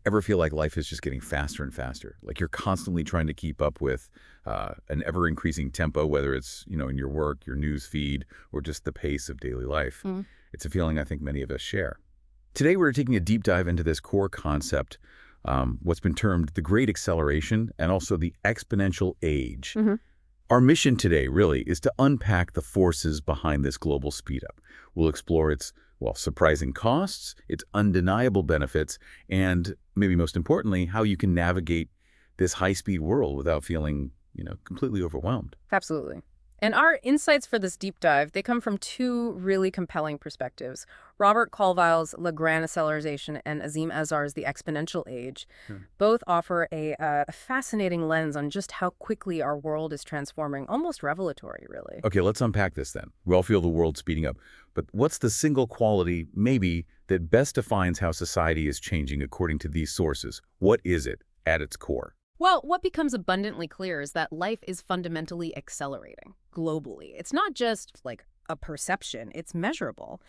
Ever feel like life is just getting faster and faster? Like you're constantly trying to keep up with an ever-increasing tempo, whether it's, in your work, your news feed, or just the pace of daily life. Mm. It's a feeling I think many of us share. Today, we're taking a deep dive into this core concept, what's been termed the Great Acceleration and also the Exponential Age. hmm Our mission today, really, is to unpack the forces behind this global speed-up. We'll explore its, surprising costs, its undeniable benefits, and maybe most importantly, how you can navigate this high-speed world without feeling, completely overwhelmed. Absolutely. And our insights for this deep dive, they come from two really compelling perspectives. Robert Colvile's Lagrange acceleration and Azeem Azhar's The Exponential Age both offer a fascinating lens on just how quickly our world is transforming, almost revelatory, really. Okay, let's unpack this then. We all feel the world speeding up, but what's the single quality, maybe, that best defines how society is changing according to these sources? What is it at its core? Well, what becomes abundantly clear is that life is fundamentally accelerating globally. It's not just like a perception, it's measurable.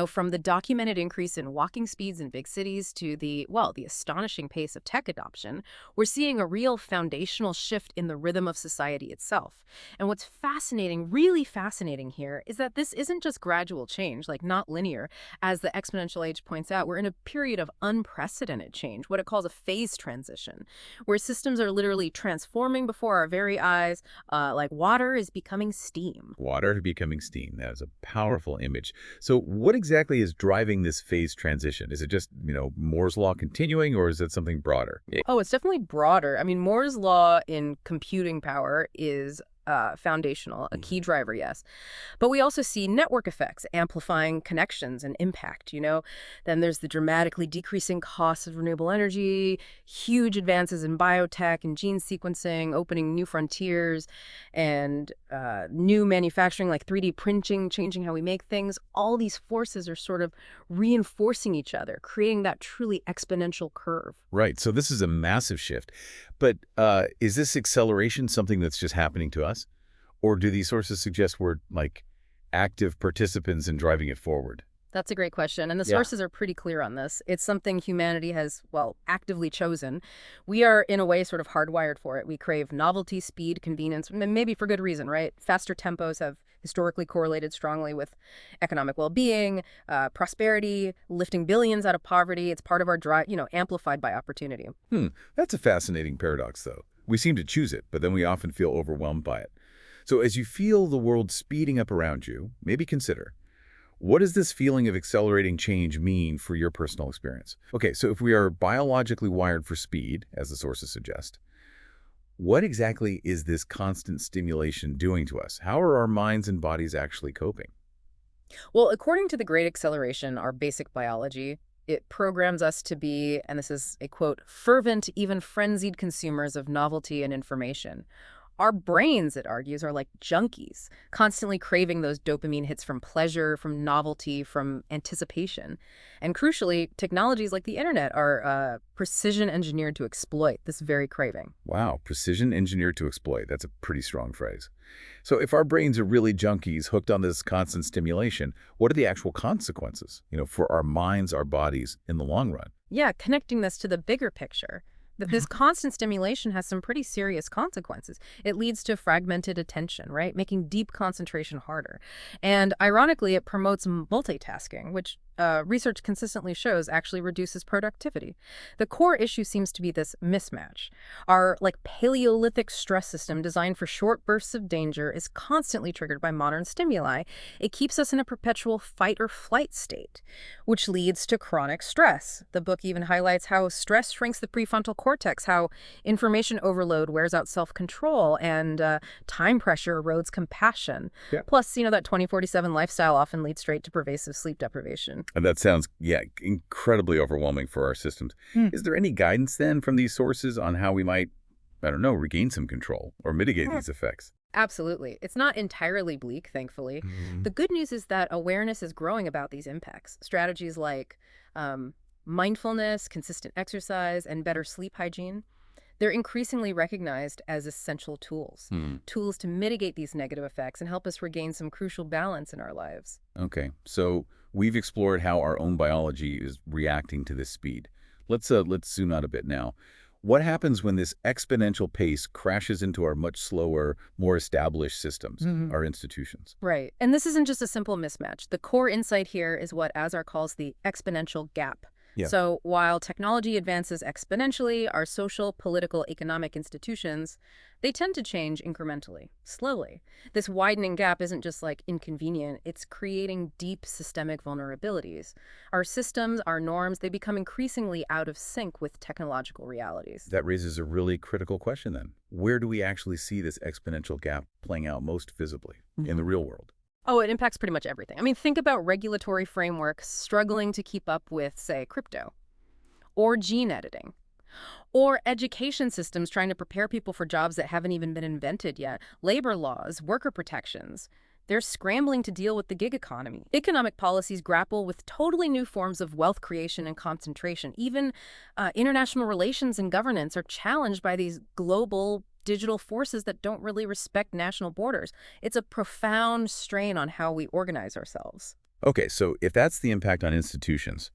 From the documented increase in walking speeds in big cities to the astonishing pace of tech adoption, we're seeing a real foundational shift in the rhythm of society itself. And what's fascinating, really fascinating here, is that this isn't just gradual change, like not linear. As the exponential age points out, we're in a period of unprecedented change, what it calls a phase transition, where systems are literally transforming before our very eyes, like water is becoming steam. Water becoming steam. That is a powerful image. So what exactly is driving this phase transition? Is it just, Moore's law continuing, or is it something broader? Oh, it's definitely broader. I mean, Moore's law in computing power is foundational, a key driver, yes. But we also see network effects amplifying connections and impact, Then there's the dramatically decreasing costs of renewable energy, huge advances in biotech and gene sequencing, opening new frontiers, and new manufacturing like 3D printing, changing how we make things. All these forces are sort of reinforcing each other, creating that truly exponential curve. Right. So this is a massive shift. But is this acceleration something that's just happening to us? Or do these sources suggest we're like active participants in driving it forward? That's a great question, and the Yeah. sources are pretty clear on this. It's something humanity has, actively chosen. We are, in a way, sort of hardwired for it. We crave novelty, speed, convenience, maybe for good reason, right? Faster tempos have historically correlated strongly with economic well-being, prosperity, lifting billions out of poverty. It's part of our drive, amplified by opportunity. That's a fascinating paradox, though. We seem to choose it, but then we often feel overwhelmed by it. So as you feel the world speeding up around you, maybe consider, what does this feeling of accelerating change mean for your personal experience? Okay, so if we are biologically wired for speed, as the sources suggest, what exactly is this constant stimulation doing to us? How are our minds and bodies actually coping? Well, according to the Great Acceleration, our basic biology, it programs us to be, and this is a quote, fervent, even frenzied consumers of novelty and information. Our brains, it argues, are like junkies, constantly craving those dopamine hits from pleasure, from novelty, from anticipation. And crucially, technologies like the internet are precision engineered to exploit this very craving. Wow, precision engineered to exploit. That's a pretty strong phrase. So if our brains are really junkies hooked on this constant stimulation, what are the actual consequences, for our minds, our bodies in the long run? Yeah, connecting this to the bigger picture. That this constant stimulation has some pretty serious consequences. It leads to fragmented attention, right? Making deep concentration harder. And ironically, it promotes multitasking, which research consistently shows actually reduces productivity. The core issue seems to be this mismatch. Our Paleolithic stress system designed for short bursts of danger is constantly triggered by modern stimuli. It keeps us in a perpetual fight or flight state, which leads to chronic stress. The book even highlights how stress shrinks the prefrontal cortex, how information overload wears out self-control, and time pressure erodes compassion. Yeah. Plus, that 2047 lifestyle often leads straight to pervasive sleep deprivation. And that sounds, incredibly overwhelming for our systems. Is there any guidance then from these sources on how we might, I don't know, regain some control or mitigate these effects? Absolutely. It's not entirely bleak, thankfully. The good news is that awareness is growing about these impacts. Strategies like mindfulness, consistent exercise, and better sleep hygiene, they're increasingly recognized as essential tools. Tools to mitigate these negative effects and help us regain some crucial balance in our lives. Okay, so we've explored how our own biology is reacting to this speed. Let's zoom out a bit now. What happens when this exponential pace crashes into our much slower, more established systems, our institutions? Right. And this isn't just a simple mismatch. The core insight here is what Azhar calls the exponential gap. Yeah. So while technology advances exponentially, our social, political, economic institutions, they tend to change incrementally, slowly. This widening gap isn't just like inconvenient, it's creating deep systemic vulnerabilities. Our systems, our norms, they become increasingly out of sync with technological realities. That raises a really critical question then. Where do we actually see this exponential gap playing out most visibly in the real world? Oh, it impacts pretty much everything. I mean, think about regulatory frameworks struggling to keep up with, say, crypto, or gene editing, or education systems trying to prepare people for jobs that haven't even been invented yet, labor laws, worker protections. They're scrambling to deal with the gig economy. Economic policies grapple with totally new forms of wealth creation and concentration. Even international relations and governance are challenged by these global digital forces that don't really respect national borders. It's a profound strain on how we organize ourselves. Okay, so if that's the impact on institutions,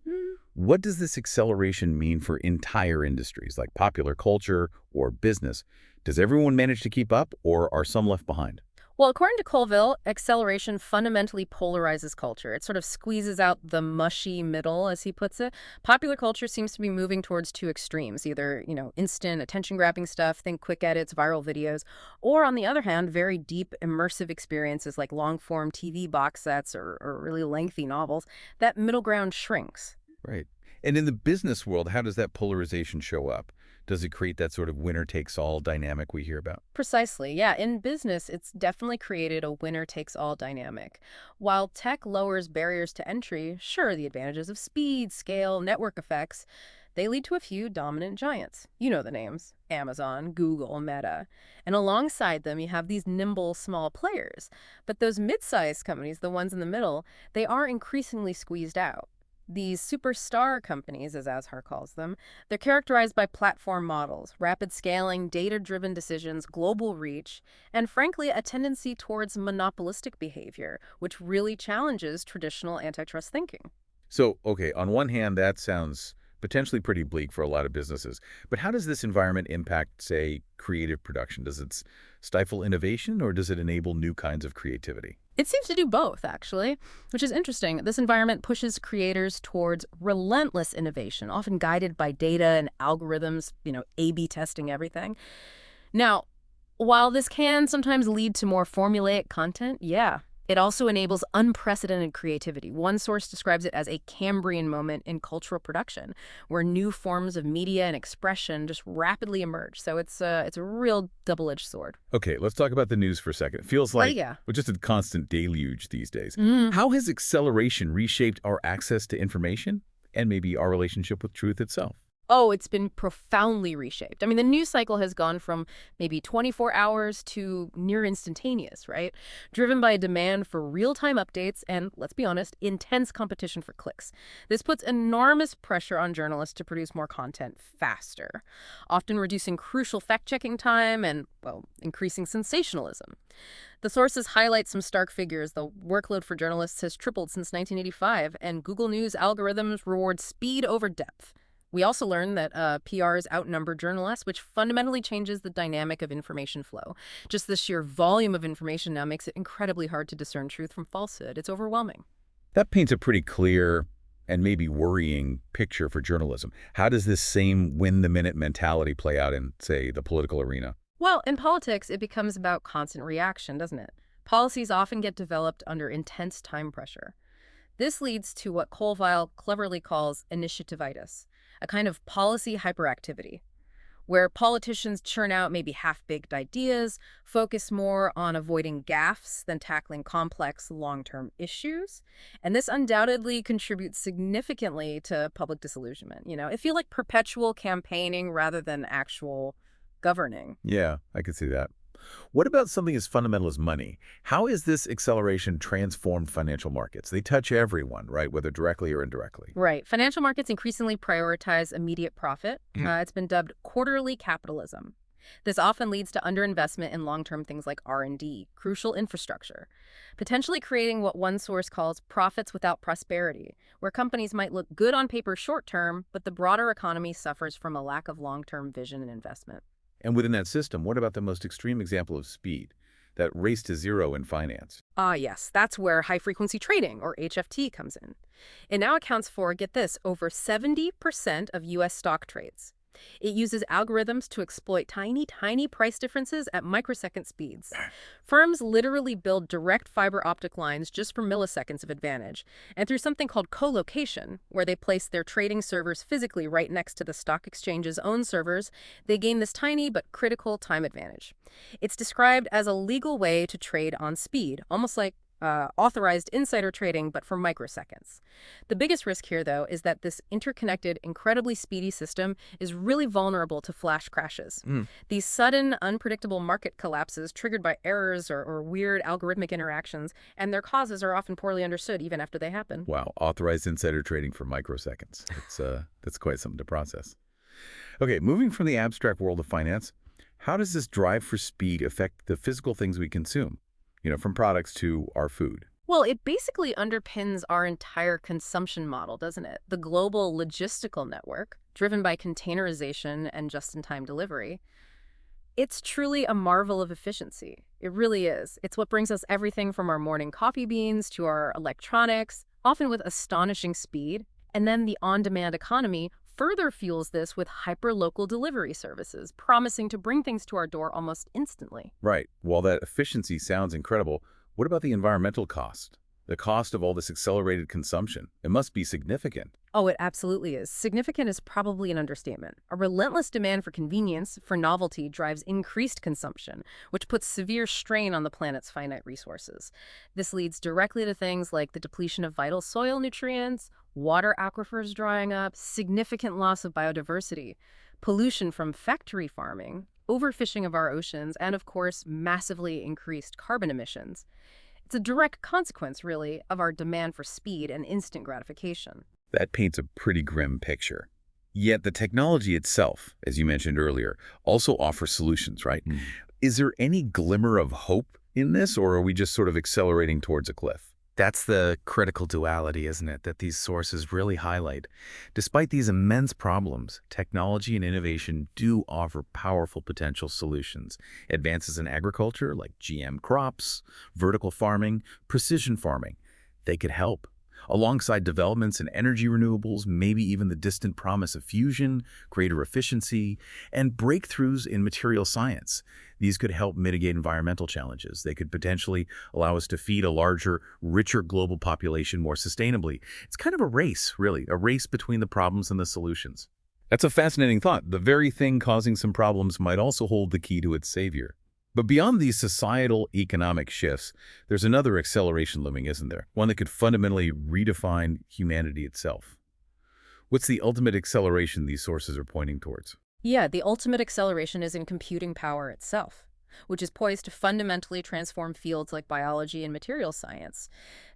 what does this acceleration mean for entire industries like popular culture or business? Does everyone manage to keep up, or are some left behind? Well, according to Colville, acceleration fundamentally polarizes culture. It sort of squeezes out the mushy middle, as he puts it. Popular culture seems to be moving towards two extremes, either, instant, attention-grabbing stuff, think quick edits, viral videos, or on the other hand, very deep, immersive experiences like long-form TV box sets or really lengthy novels. That middle ground shrinks. Right. And in the business world, how does that polarization show up? Does it create that sort of winner-takes-all dynamic we hear about? Precisely. Yeah, in business, it's definitely created a winner-takes-all dynamic. While tech lowers barriers to entry, sure, the advantages of speed, scale, network effects, they lead to a few dominant giants. You know the names: Amazon, Google, Meta. And alongside them, you have these nimble, small players. But those mid-sized companies, the ones in the middle, they are increasingly squeezed out. These superstar companies, as Azhar calls them, they're characterized by platform models, rapid scaling, data-driven decisions, global reach, and frankly, a tendency towards monopolistic behavior, which really challenges traditional antitrust thinking. So, okay, on one hand, that sounds potentially pretty bleak for a lot of businesses. But how does this environment impact, say, creative production? Does it stifle innovation, or does it enable new kinds of creativity? It seems to do both, actually, which is interesting. This environment pushes creators towards relentless innovation, often guided by data and algorithms, A/B testing everything. Now, while this can sometimes lead to more formulaic content, yeah, it also enables unprecedented creativity. One source describes it as a Cambrian moment in cultural production, where new forms of media and expression just rapidly emerge. So it's a real double-edged sword. Okay, let's talk about the news for a second. It feels like yeah. we're just a constant deluge these days. How has acceleration reshaped our access to information and maybe our relationship with truth itself? Oh, it's been profoundly reshaped. I mean, the news cycle has gone from maybe 24 hours to near instantaneous, right? Driven by a demand for real-time updates and, let's be honest, intense competition for clicks. This puts enormous pressure on journalists to produce more content faster, often reducing crucial fact-checking time and, well, increasing sensationalism. The sources highlight some stark figures. The workload for journalists has tripled since 1985, and Google News algorithms reward speed over depth. We also learned that PRs outnumber journalists, which fundamentally changes the dynamic of information flow. Just the sheer volume of information now makes it incredibly hard to discern truth from falsehood. It's overwhelming. That paints a pretty clear and maybe worrying picture for journalism. How does this same win-the-minute mentality play out in, say, the political arena? Well, in politics, it becomes about constant reaction, doesn't it? Policies often get developed under intense time pressure. This leads to what Colvile cleverly calls initiativitis, a kind of policy hyperactivity, where politicians churn out maybe half-baked ideas, focus more on avoiding gaffes than tackling complex long-term issues. And this undoubtedly contributes significantly to public disillusionment. It feels like perpetual campaigning rather than actual governing. Yeah, I could see that. What about something as fundamental as money? How has this acceleration transformed financial markets? They touch everyone, right, whether directly or indirectly. Right. Financial markets increasingly prioritize immediate profit. It's been dubbed quarterly capitalism. This often leads to underinvestment in long-term things like R&D, crucial infrastructure, potentially creating what one source calls profits without prosperity, where companies might look good on paper short-term, but the broader economy suffers from a lack of long-term vision and investment. And within that system, what about the most extreme example of speed? That race to zero in finance. Ah, yes, that's where high-frequency trading, or HFT, comes in. It now accounts for, get this, over 70% of U.S. stock trades. It uses algorithms to exploit tiny, tiny price differences at microsecond speeds. Firms literally build direct fiber optic lines just for milliseconds of advantage, and through something called co-location, where they place their trading servers physically right next to the stock exchange's own servers, they gain this tiny but critical time advantage. It's described as a legal way to trade on speed, almost like authorized insider trading, but for microseconds. The biggest risk here, though, is that this interconnected, incredibly speedy system is really vulnerable to flash crashes. These sudden, unpredictable market collapses triggered by errors or weird algorithmic interactions, and their causes are often poorly understood even after they happen. Wow, authorized insider trading for microseconds. That's quite something to process. Okay, moving from the abstract world of finance, how does this drive for speed affect the physical things we consume? From products to our food. Well, it basically underpins our entire consumption model, doesn't it? The global logistical network, driven by containerization and just-in-time delivery. It's truly a marvel of efficiency. It really is. It's what brings us everything from our morning coffee beans to our electronics, often with astonishing speed. And then the on-demand economy further fuels this with hyper-local delivery services, promising to bring things to our door almost instantly. Right. While that efficiency sounds incredible, what about the environmental cost? The cost of all this accelerated consumption? It must be significant. Oh, it absolutely is. Significant is probably an understatement. A relentless demand for convenience, for novelty, drives increased consumption, which puts severe strain on the planet's finite resources. This leads directly to things like the depletion of vital soil nutrients, water aquifers drying up, significant loss of biodiversity, pollution from factory farming, overfishing of our oceans, and of course, massively increased carbon emissions. It's a direct consequence, really, of our demand for speed and instant gratification. That paints a pretty grim picture. Yet the technology itself, as you mentioned earlier, also offers solutions, right? Is there any glimmer of hope in this, or are we just sort of accelerating towards a cliff? That's the critical duality, isn't it, that these sources really highlight. Despite these immense problems, technology and innovation do offer powerful potential solutions. Advances in agriculture, like GM crops, vertical farming, precision farming, they could help. Alongside developments in energy renewables, maybe even the distant promise of fusion, greater efficiency, and breakthroughs in material science. These could help mitigate environmental challenges. They could potentially allow us to feed a larger, richer global population more sustainably. It's kind of a race, really, a race between the problems and the solutions. That's a fascinating thought. The very thing causing some problems might also hold the key to its savior. But beyond these societal economic shifts, there's another acceleration looming, isn't there? One that could fundamentally redefine humanity itself. What's the ultimate acceleration these sources are pointing towards? Yeah, the ultimate acceleration is in computing power itself, which is poised to fundamentally transform fields like biology and material science.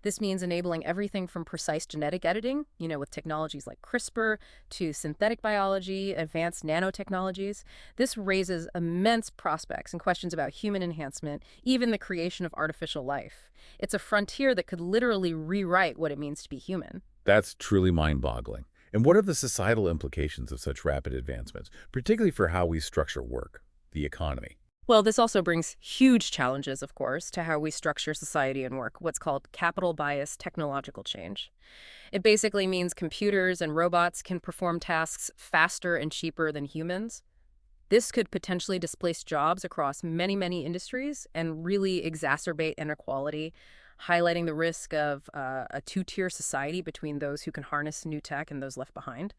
This means enabling everything from precise genetic editing, with technologies like CRISPR, to synthetic biology, advanced nanotechnologies. This raises immense prospects and questions about human enhancement, even the creation of artificial life. It's a frontier that could literally rewrite what it means to be human. That's truly mind-boggling. And what are the societal implications of such rapid advancements, particularly for how we structure work, the economy? Well, this also brings huge challenges, of course, to how we structure society and work, what's called capital bias technological change. It basically means computers and robots can perform tasks faster and cheaper than humans. This could potentially displace jobs across many, many industries and really exacerbate inequality, highlighting the risk of a two-tier society between those who can harness new tech and those left behind.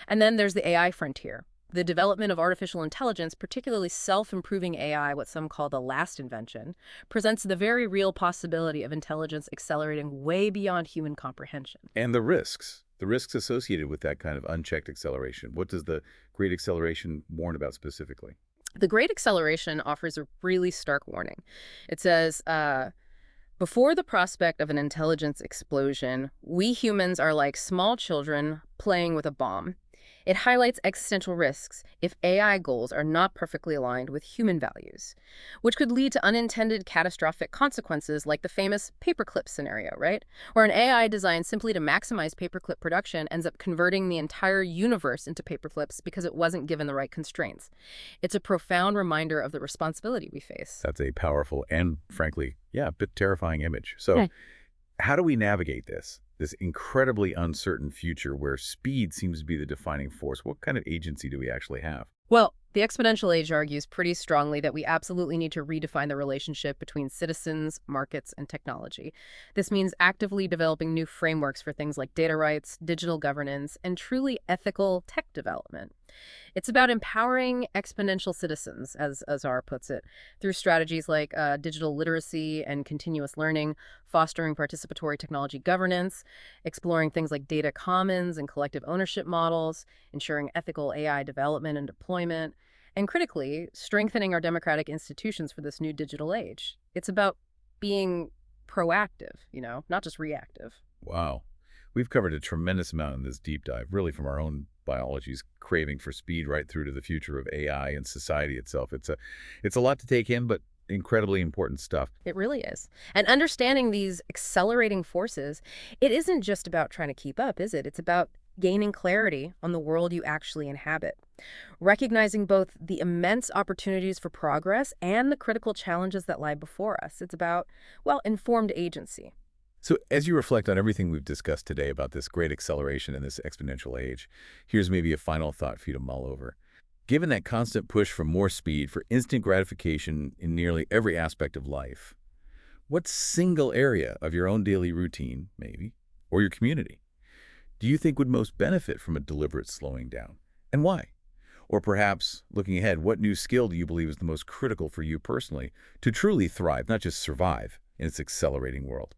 And then there's the AI frontier. The development of artificial intelligence, particularly self-improving AI, what some call the last invention, presents the very real possibility of intelligence accelerating way beyond human comprehension. And the risks associated with that kind of unchecked acceleration. What does the Great Acceleration warn about specifically? The Great Acceleration offers a really stark warning. It says, before the prospect of an intelligence explosion, we humans are like small children playing with a bomb. It highlights existential risks if AI goals are not perfectly aligned with human values, which could lead to unintended catastrophic consequences like the famous paperclip scenario, right? Where an AI designed simply to maximize paperclip production ends up converting the entire universe into paperclips because it wasn't given the right constraints. It's a profound reminder of the responsibility we face. That's a powerful and, frankly, yeah, a bit terrifying image. So how do we navigate this incredibly uncertain future where speed seems to be the defining force? What kind of agency do we actually have? Well, the exponential age argues pretty strongly that we absolutely need to redefine the relationship between citizens, markets, and technology. This means actively developing new frameworks for things like data rights, digital governance, and truly ethical tech development. It's about empowering exponential citizens, as Azhar puts it, through strategies like digital literacy and continuous learning, fostering participatory technology governance, exploring things like data commons and collective ownership models, ensuring ethical AI development and deployment, and critically, strengthening our democratic institutions for this new digital age. It's about being proactive, not just reactive. Wow. We've covered a tremendous amount in this deep dive, really from our own biology's craving for speed right through to the future of AI and society itself. It's a lot to take in, but incredibly important stuff. It really is. And understanding these accelerating forces, it isn't just about trying to keep up, is it? It's about gaining clarity on the world you actually inhabit, recognizing both the immense opportunities for progress and the critical challenges that lie before us. It's about, well, informed agency. So as you reflect on everything we've discussed today about this great acceleration in this exponential age, here's maybe a final thought for you to mull over. Given that constant push for more speed, for instant gratification in nearly every aspect of life, what single area of your own daily routine, maybe, or your community, do you think would most benefit from a deliberate slowing down? And why? Or perhaps, looking ahead, what new skill do you believe is the most critical for you personally to truly thrive, not just survive, in its accelerating world?